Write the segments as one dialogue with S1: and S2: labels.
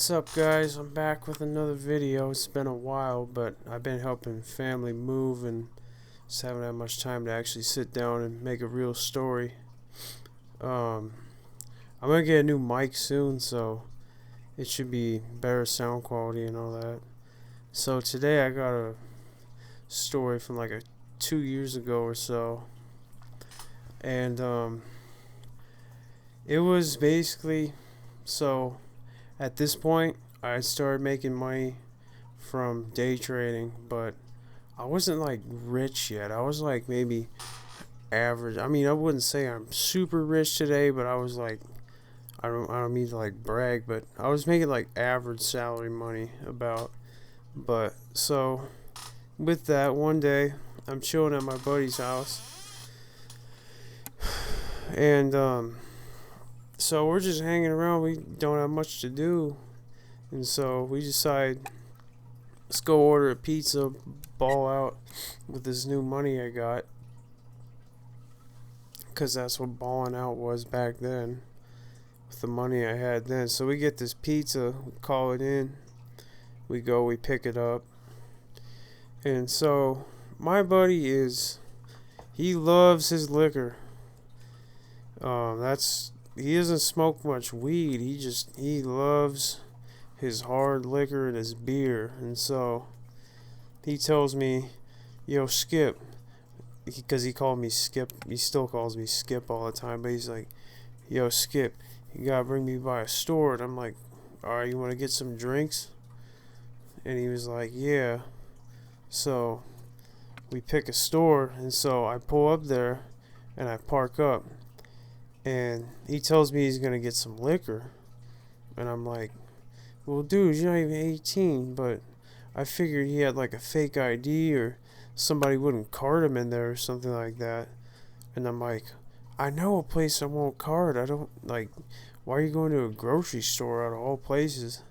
S1: What's up, guys? I'm back with another video. It's been a while, but I've been helping family move and just haven't had much time to actually sit down and make a real story. I'm gonna get a new mic soon, so it should be better sound quality and all that. So today I got a story from like 2 years ago or so, and it was basically so. At this point, I started making money from day trading, but I wasn't like rich yet. I was like maybe average. I mean, I wouldn't say I'm super rich today, but I was like, I don't mean to like brag, but I was making like average salary money about. But so with that, one day I'm chilling at my buddy's house, and so we're just hanging around. We don't have much to do, and so we decide, let's go order a pizza, ball out with this new money I got, because that's what balling out was back then, with the money I had then. So we get this pizza, we call it in, we go, we pick it up, and so my buddy he loves his liquor. He doesn't smoke much weed. He loves his hard liquor and his beer. And so he tells me, "Yo, Skip," because he called me Skip. He still calls me Skip all the time. But he's like, "Yo, Skip, you gotta bring me by a store." And I'm like, "All right, you want to get some drinks?" And he was like, "Yeah." So we pick a store, and so I pull up there and I park up. And he tells me he's gonna get some liquor, and I'm like, "Well, dude, you're not even 18." But I figured he had like a fake ID, or somebody wouldn't card him in there or something like that. And I'm like, "I know a place I won't card. I don't like. Why are you going to a grocery store out of all places?"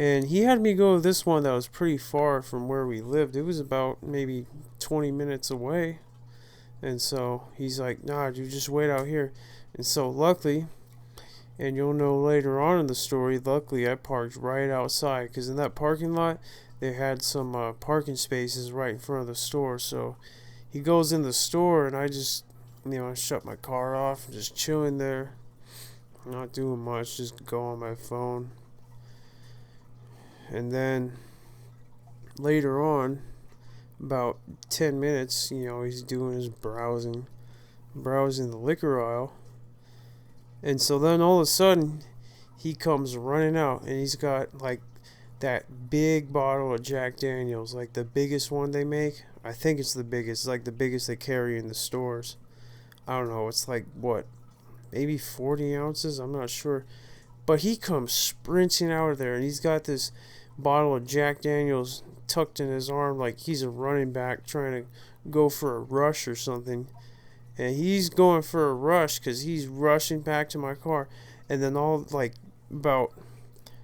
S1: And he had me go to this one that was pretty far from where we lived. It was about maybe 20 minutes away. And so he's like, "Nah, dude, just wait out here." And so luckily, and you'll know later on in the story, luckily I parked right outside, because in that parking lot they had some parking spaces right in front of the store. So he goes in the store, and I just, I shut my car off, just chilling there, not doing much, just go on my phone. And then later on, about 10 minutes, he's doing his browsing the liquor aisle. And so then all of a sudden, he comes running out, and he's got like that big bottle of Jack Daniels, like the biggest one they make. I think it's the biggest, like the biggest they carry in the stores. I don't know, it's like what, maybe 40 ounces? I'm not sure. But he comes sprinting out of there, and he's got this bottle of Jack Daniels tucked in his arm like he's a running back trying to go for a rush or something. And he's going for a rush because he's rushing back to my car. And then all like about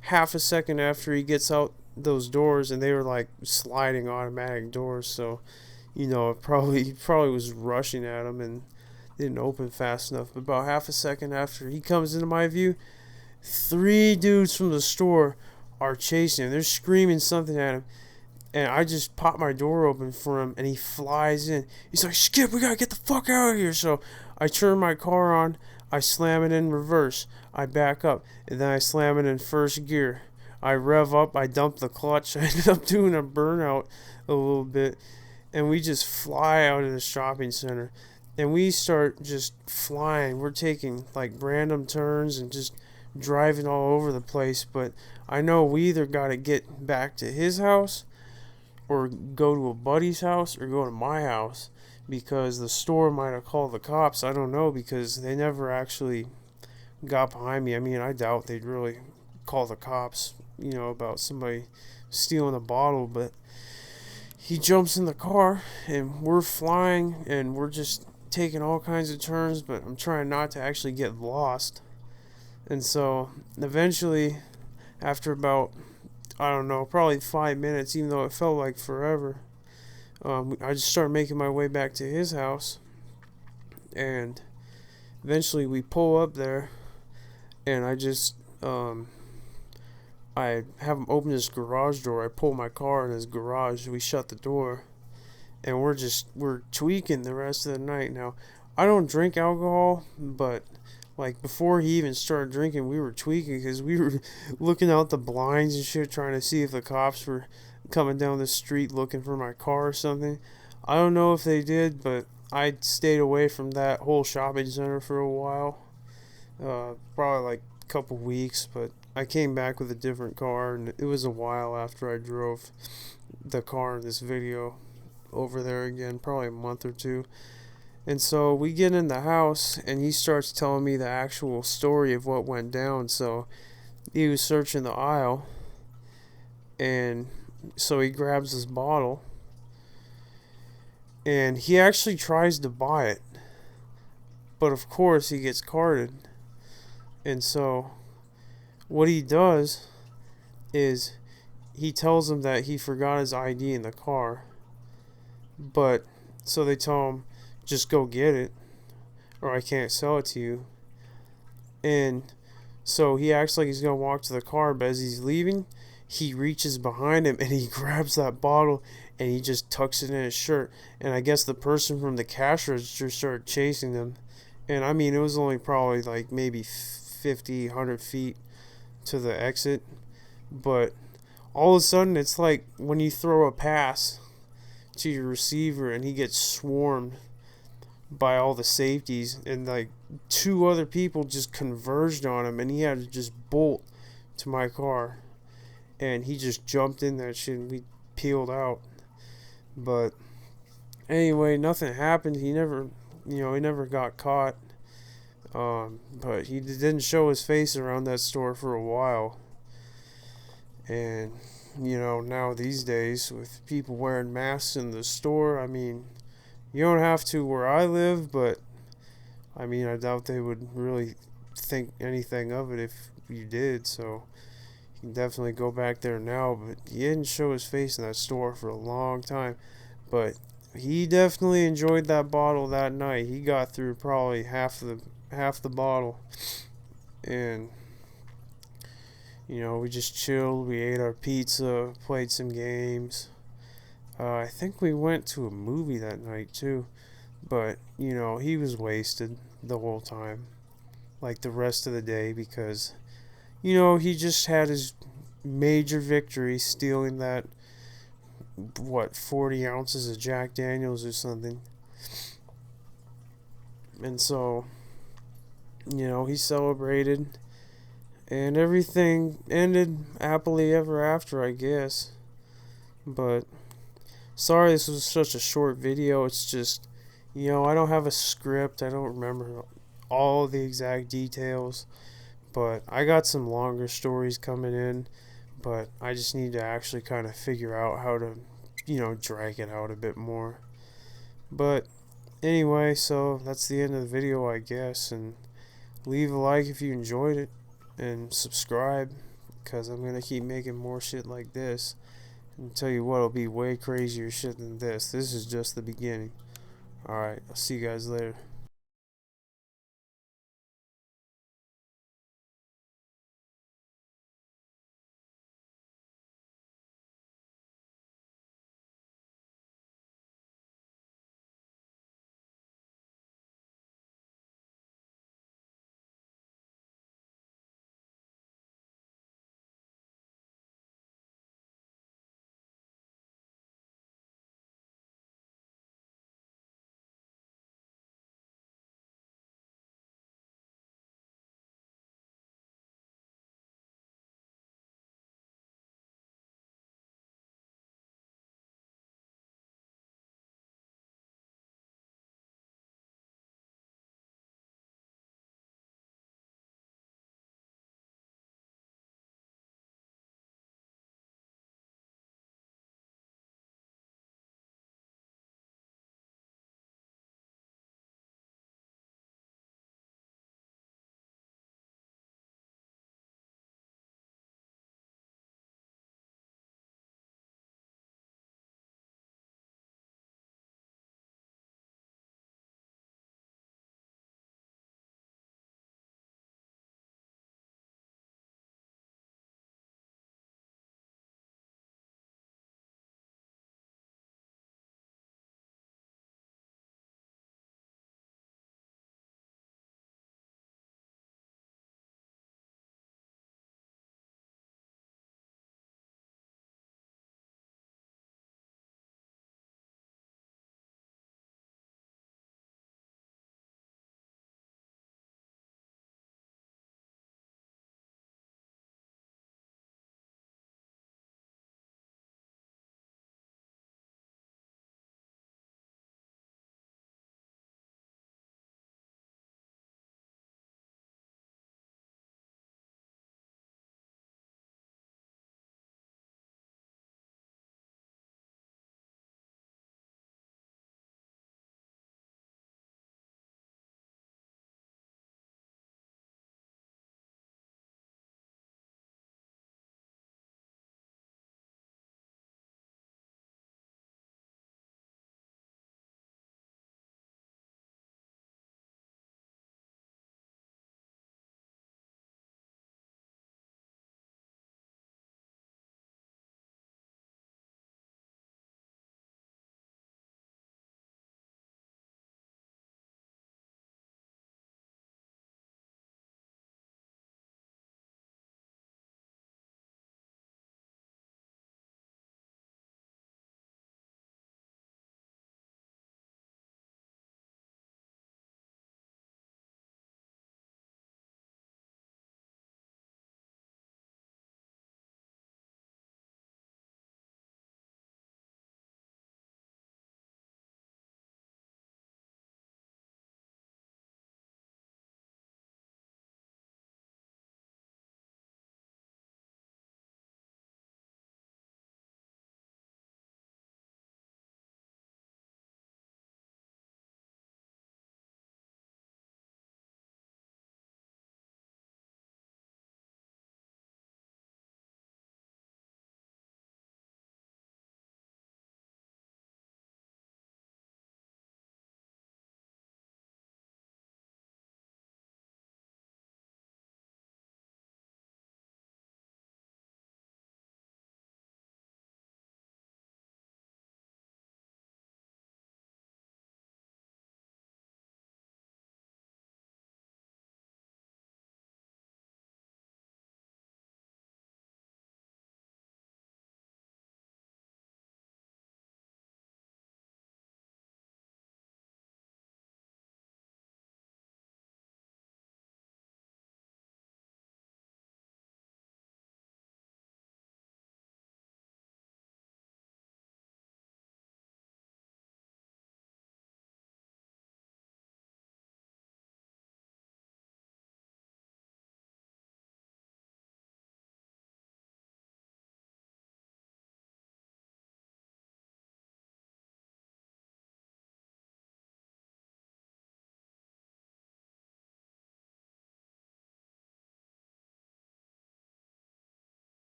S1: half a second after he gets out those doors, and they were like sliding automatic doors, so he probably was rushing at him and didn't open fast enough. But about half a second after he comes into my view, 3 dudes from the store are chasing him. They're screaming something at him. And I just pop my door open for him, and he flies in. He's like, "Skip, we gotta get the fuck out of here." So I turn my car on, I slam it in reverse, I back up, and then I slam it in first gear. I rev up, I dump the clutch. I ended up doing a burnout a little bit, and we just fly out of the shopping center. And we start just flying. We're taking like random turns and just driving all over the place. But I know we either gotta get back to his house, or go to a buddy's house, or go to my house, because the store might have called the cops. I don't know, because they never actually got behind me. I mean, I doubt they'd really call the cops, about somebody stealing a bottle. But he jumps in the car, and we're flying, and we're just taking all kinds of turns, but I'm trying not to actually get lost. And so eventually, after about, I don't know, probably 5 minutes, even though it felt like forever, I just started making my way back to his house. And eventually we pull up there, and I I have him open his garage door. I pull my car in his garage. We shut the door, and we're tweaking the rest of the night. Now, I don't drink alcohol, but like before he even started drinking, we were tweaking because we were looking out the blinds and shit, trying to see if the cops were coming down the street looking for my car or something. I don't know if they did, but I stayed away from that whole shopping center for a while. Probably like a couple weeks, but I came back with a different car, and it was a while after I drove the car in this video over there again, probably a month or two. And so we get in the house, and he starts telling me the actual story of what went down. So he was searching the aisle, and so he grabs this bottle, and he actually tries to buy it, but of course he gets carded. And so what he does is he tells him that he forgot his ID in the car, but so they tell him, just go get it or I can't sell it to you. And so he acts like he's gonna walk to the car, but as he's leaving, he reaches behind him and he grabs that bottle and he just tucks it in his shirt. And I guess the person from the cash register started chasing them. And I mean, it was only probably like maybe 50, 100 feet to the exit. But all of a sudden, it's like when you throw a pass to your receiver and he gets swarmed by all the safeties, and like two other people just converged on him, and he had to just bolt to my car, and he just jumped in that shit and we peeled out. But anyway, nothing happened. He never got caught. But he didn't show his face around that store for a while. And now these days with people wearing masks in the store, I mean, you don't have to where I live, but I mean, I doubt they would really think anything of it if you did. So you can definitely go back there now. But he didn't show his face in that store for a long time. But he definitely enjoyed that bottle that night. He got through probably half the bottle, and we just chilled. We ate our pizza, played some games. I think we went to a movie that night too, but he was wasted the whole time, like the rest of the day, because he just had his major victory stealing that 40 ounces of Jack Daniels or something. And so he celebrated, and everything ended happily ever after, I guess. But sorry this was such a short video. It's just, I don't have a script. I don't remember all the exact details. But I got some longer stories coming in. But I just need to actually kind of figure out how to, drag it out a bit more. But anyway, so that's the end of the video, I guess. And leave a like if you enjoyed it. And subscribe, because I'm going to keep making more shit like this. And tell you what, it'll be way crazier shit than this. This is just the beginning. Alright, I'll see you guys later.